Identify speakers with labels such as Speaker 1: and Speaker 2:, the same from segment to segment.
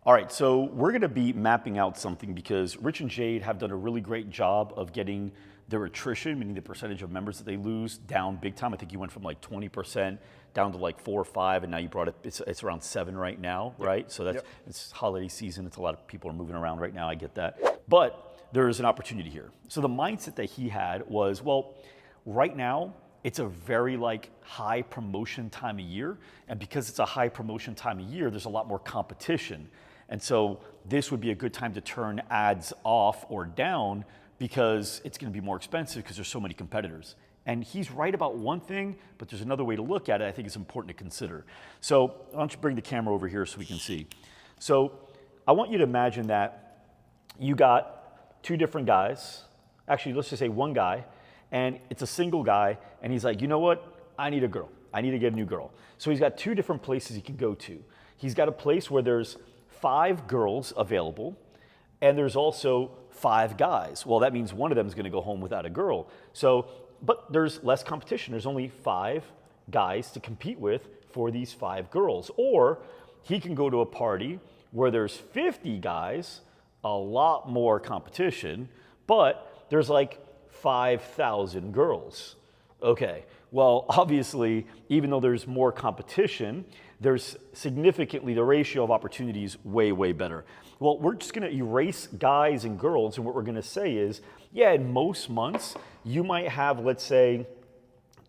Speaker 1: All right, so we're going to be mapping out something because Rich and Jade have done a really great job of getting their attrition, meaning the percentage of members that they lose, down big time. I think you went from like 20% down to like 4 or 5, and now you brought it, it's around 7 right now, right? So that's, it's holiday season, it's a lot of people are moving around right now, I get that. But there's an opportunity here. So the mindset that he had was, well, right now, it's a very like high promotion time of year. And because it's a high promotion time of year, there's a lot more competition. And so this would be a good time to turn ads off or down because it's going to be more expensive because there's so many competitors. And he's right about one thing, but there's another way to look at it I think it's important to consider. So why don't you bring the camera over here so we can see. So I want you to imagine that you got 2 different guys. Actually, let's just say one guy, and it's a single guy, and he's like, you know what? I need a girl. I need to get a new girl. So he's got 2 different places he can go to. He's got a place where there's 5 girls available, and there's also 5 guys. Well, that means one of them is going to go home without a girl. So, but there's less competition. There's only 5 guys to compete with for these 5 girls. Or he can go to a party where there's 50 guys, a lot more competition, but there's like 5,000 girls. Okay, well, obviously, even though there's more competition, there's significantly, the ratio of opportunities way, way better. Well, we're just gonna erase guys and girls, and what we're gonna say is, yeah, in most months, you might have, let's say,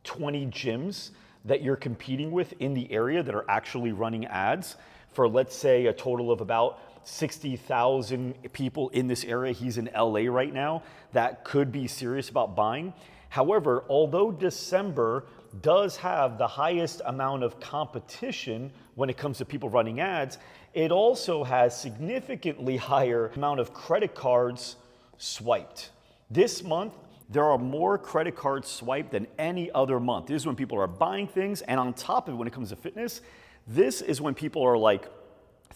Speaker 1: 20 gyms that you're competing with in the area that are actually running ads for, let's say, a total of about 60,000 people in this area. He's in LA right now that could be serious about buying. However, although December does have the highest amount of competition when it comes to people running ads, it also has significantly higher amount of credit cards swiped. This month, there are more credit cards swiped than any other month. This is when people are buying things, and on top of it, when it comes to fitness, this is when people are like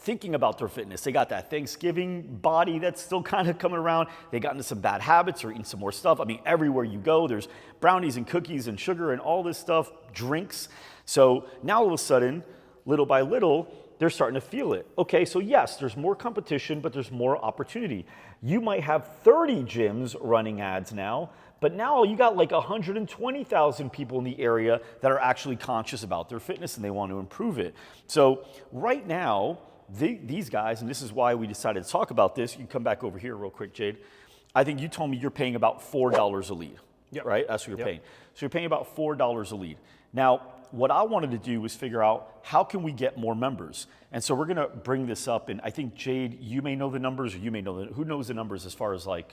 Speaker 1: thinking about their fitness. They got that Thanksgiving body that's still kind of coming around. They got into some bad habits or eating some more stuff. I mean, everywhere you go, there's brownies and cookies and sugar and all this stuff, drinks. So now all of a sudden, little by little, they're starting to feel it. Okay, so yes, there's more competition, but there's more opportunity. You might have 30 gyms running ads now, but now you got like 120,000 people in the area that are actually conscious about their fitness and they want to improve it. So right now, these guys, and this is why we decided to talk about this. You can come back over here real quick, Jade. I think you told me you're paying about $4 a lead, right? That's what you're paying. So you're paying about $4 a lead. Now, what I wanted to do was figure out how can we get more members? And so we're gonna bring this up, and I think Jade, you may know the numbers, or you may know who knows the numbers as far as like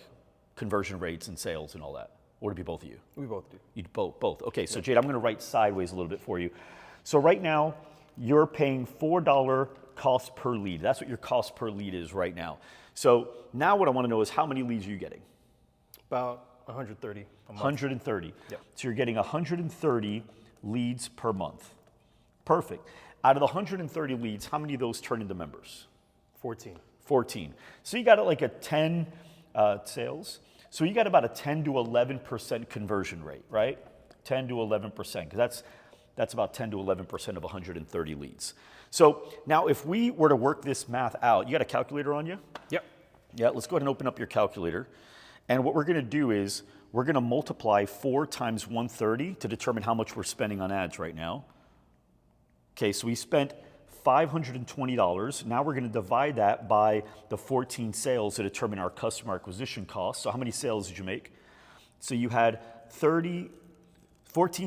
Speaker 1: conversion rates and sales and all that? Or would it be both of you?
Speaker 2: We both do.
Speaker 1: You both. Okay, so Jade, I'm gonna write sideways a little bit for you. So right now, you're paying $4 cost per lead. That's what your cost per lead is right now. So now what I want to know is how many leads are you getting?
Speaker 2: About 130 a month.
Speaker 1: 130.
Speaker 2: Yep.
Speaker 1: So you're getting 130 leads per month. Perfect. Out of the 130 leads, how many of those turn into members?
Speaker 2: 14.
Speaker 1: 14. So you got like a 10 sales. So you got about a 10 to 11% conversion rate, right? 10 to 11%, because that's about 10 to 11% of 130 leads. So now if we were to work this math out, you got a calculator on you?
Speaker 2: Yep.
Speaker 1: Yeah, let's go ahead and open up your calculator. And what we're gonna do is we're gonna multiply 4 times 130 to determine how much we're spending on ads right now. Okay, so we spent $520. Now we're gonna divide that by the 14 sales to determine our customer acquisition cost. So how many sales did you make? So you had 14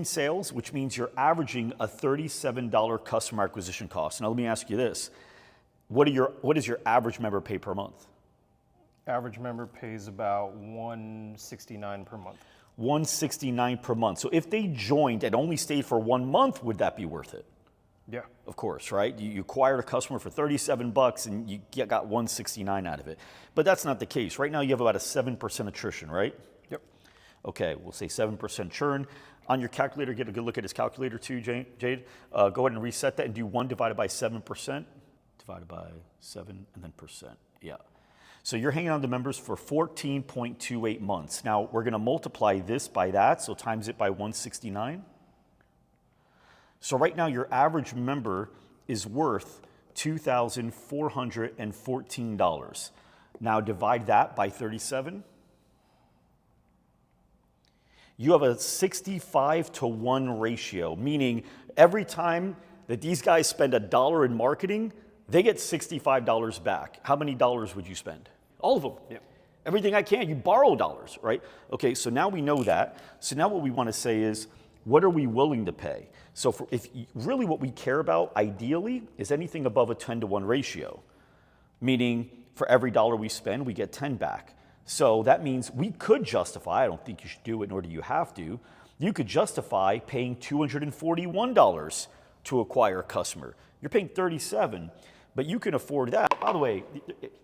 Speaker 1: sales, which means you're averaging a $37 customer acquisition cost. Now let me ask you this. What does your average member pay per month?
Speaker 2: Average member pays about $169 per month.
Speaker 1: $169 per month. So if they joined and only stayed for 1 month, would that be worth it?
Speaker 2: Yeah.
Speaker 1: Of course, right? You acquired a customer for $37 and you got $169 out of it. But that's not the case. Right now you have about a 7% attrition, right?
Speaker 2: Yep.
Speaker 1: Okay, we'll say 7% churn. On your calculator, get a good look at his calculator too, Jade. Go ahead and reset that and do 1 divided by 7%. Divided by 7 and then percent. Yeah. So you're hanging on to members for 14.28 months. Now we're gonna multiply this by that, so times it by 169. So right now your average member is worth $2,414. Now divide that by 37. You have a 65 to 1 ratio, meaning every time that these guys spend $1 in marketing, they get $65 back. How many dollars would you spend? All of them.
Speaker 2: Yep.
Speaker 1: Everything I can, you borrow dollars, right? Okay, so now we know that. So now what we want to say is, what are we willing to pay? So if really what we care about ideally is anything above a 10 to 1 ratio, meaning for every dollar we spend, we get 10 back. So that means we could justify, I don't think you should do it, nor do you have to, you could justify paying $241 to acquire a customer. You're paying $37, but you can afford that. By the way,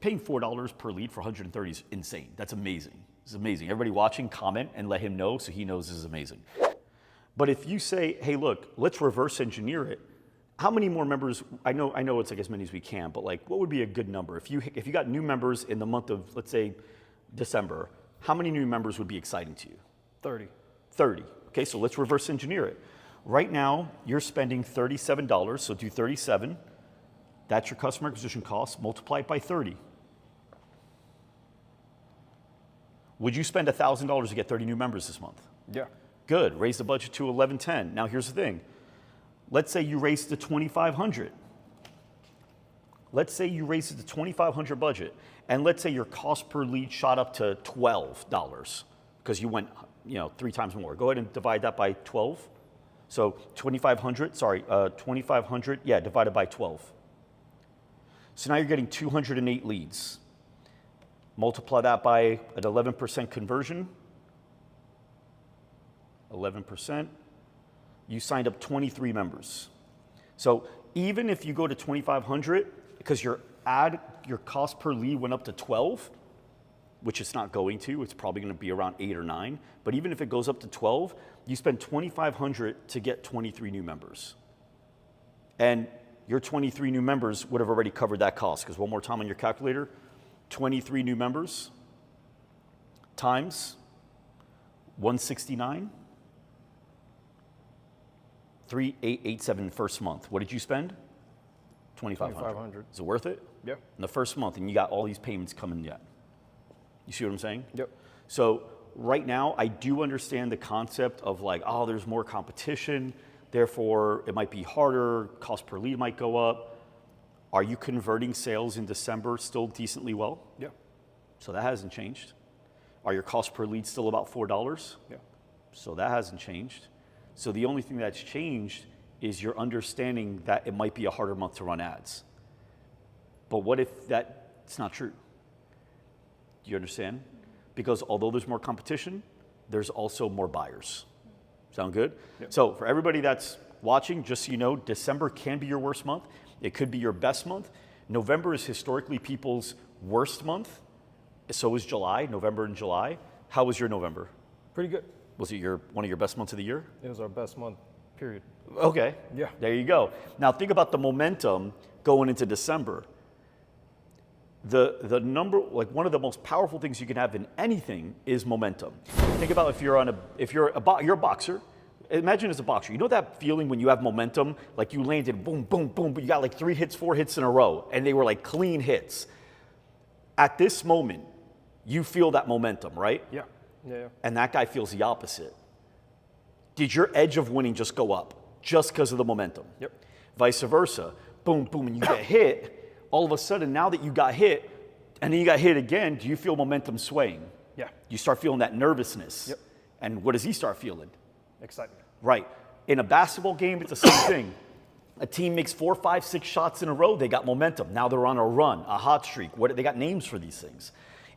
Speaker 1: paying $4 per lead for 130 is insane. That's amazing. It's amazing. Everybody watching, comment and let him know so he knows this is amazing. But if you say, hey, look, let's reverse engineer it, how many more members, I know it's like as many as we can, but like what would be a good number? If you got new members in the month of, let's say, December, how many new members would be exciting to you?
Speaker 2: 30.
Speaker 1: 30. Okay, so let's reverse engineer it. Right now, you're spending $37, so do 37. That's your customer acquisition cost, multiply it by 30. Would you spend $1,000 to get 30 new members this month?
Speaker 2: Yeah.
Speaker 1: Good, raise the budget to $1,110. Now here's the thing. Let's say you raised it to $2,500. Let's say you raised it to $2,500 budget, and let's say your cost per lead shot up to $12 because you went, 3 times more. Go ahead and divide that by 12. So 2,500, yeah, divided by 12. So now you're getting 208 leads. Multiply that by an 11% conversion. 11%. You signed up 23 members. So even if you go to 2,500, because your cost per lead went up to 12, which it's not going to, it's probably going to be around 8 or 9. But even if it goes up to 12, you spend 2,500 to get 23 new members. And your 23 new members would have already covered that cost, because one more time on your calculator, 23 new members times 169, 3,887 first month. What did you spend? 2,500. Is it worth it?
Speaker 2: Yep.
Speaker 1: In the first month, and you got all these payments coming yet. You see what I'm saying?
Speaker 2: Yep.
Speaker 1: So right now, I do understand the concept of like, oh, there's more competition, therefore it might be harder, cost per lead might go up. Are you converting sales in December still decently well?
Speaker 2: Yeah.
Speaker 1: So that hasn't changed. Are your cost per lead still about $4?
Speaker 2: Yeah.
Speaker 1: So that hasn't changed. So the only thing that's changed is your understanding that it might be a harder month to run ads. But what if that's not true? Do you understand? Because although there's more competition, there's also more buyers. Sound good?
Speaker 2: Yep.
Speaker 1: So for everybody that's watching, just so you know, December can be your worst month. It could be your best month. November is historically people's worst month. So is July, November and July. How was your November?
Speaker 2: Pretty good.
Speaker 1: Was it one of your best months of the year?
Speaker 2: It was our best month, period.
Speaker 1: Okay.
Speaker 2: Yeah.
Speaker 1: There you go. Now think about the momentum going into December. The number, like one of the most powerful things you can have in anything is momentum. Think about if you're a boxer. Imagine as a boxer, you know that feeling when you have momentum, like you landed boom, boom, boom, but you got like 3 hits, 4 hits in a row, and they were like clean hits. At this moment, you feel that momentum, right?
Speaker 2: Yeah. Yeah.
Speaker 1: And that guy feels the opposite. Did your edge of winning just go up just because of the momentum?
Speaker 2: Yep.
Speaker 1: Vice versa, boom, boom, and you get hit. All of a sudden, now that you got hit, and then you got hit again, do you feel momentum swaying?
Speaker 2: Yeah.
Speaker 1: You start feeling that nervousness.
Speaker 2: Yep.
Speaker 1: And what does he start feeling?
Speaker 2: Excitement.
Speaker 1: Right. In a basketball game, it's the same thing. A team makes 4, 5, 6 shots in a row, they got momentum. Now they're on a run, a hot streak. They got names for these things.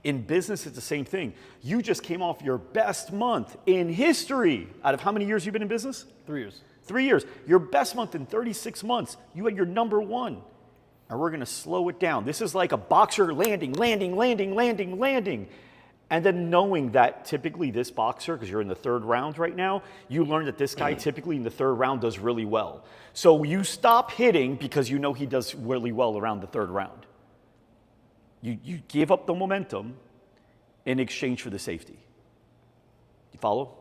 Speaker 1: In business, it's the same thing. You just came off your best month in history. Out of how many years you've been in business?
Speaker 2: 3 years.
Speaker 1: 3 years. Your best month in 36 months. You had your number one. And we're going to slow it down. This is like a boxer landing. And then knowing that typically this boxer, because you're in the 3rd round right now, you learn that this guy typically in the 3rd round does really well. So you stop hitting because you know he does really well around the 3rd round. You give up the momentum in exchange for the safety. You follow?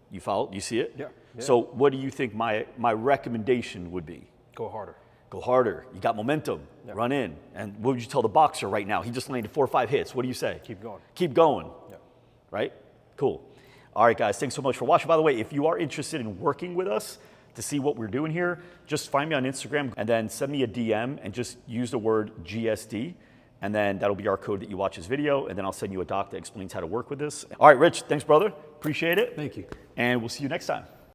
Speaker 1: You follow? You see it?
Speaker 2: Yeah.
Speaker 1: So what do you think my recommendation would be?
Speaker 2: Go harder.
Speaker 1: Go harder. You got momentum.
Speaker 2: Yep.
Speaker 1: Run in. And what would you tell the boxer right now? He just landed 4 or 5 hits. What do you say?
Speaker 2: Keep going.
Speaker 1: Keep going.
Speaker 2: Yep.
Speaker 1: Right? Cool. All right, guys. Thanks so much for watching. By the way, if you are interested in working with us to see what we're doing here, just find me on Instagram and then send me a DM and just use the word GSD. And then that'll be our code that you watch this video. And then I'll send you a doc that explains how to work with this. All right, Rich. Thanks, brother. Appreciate it.
Speaker 2: Thank you.
Speaker 1: And we'll see you next time.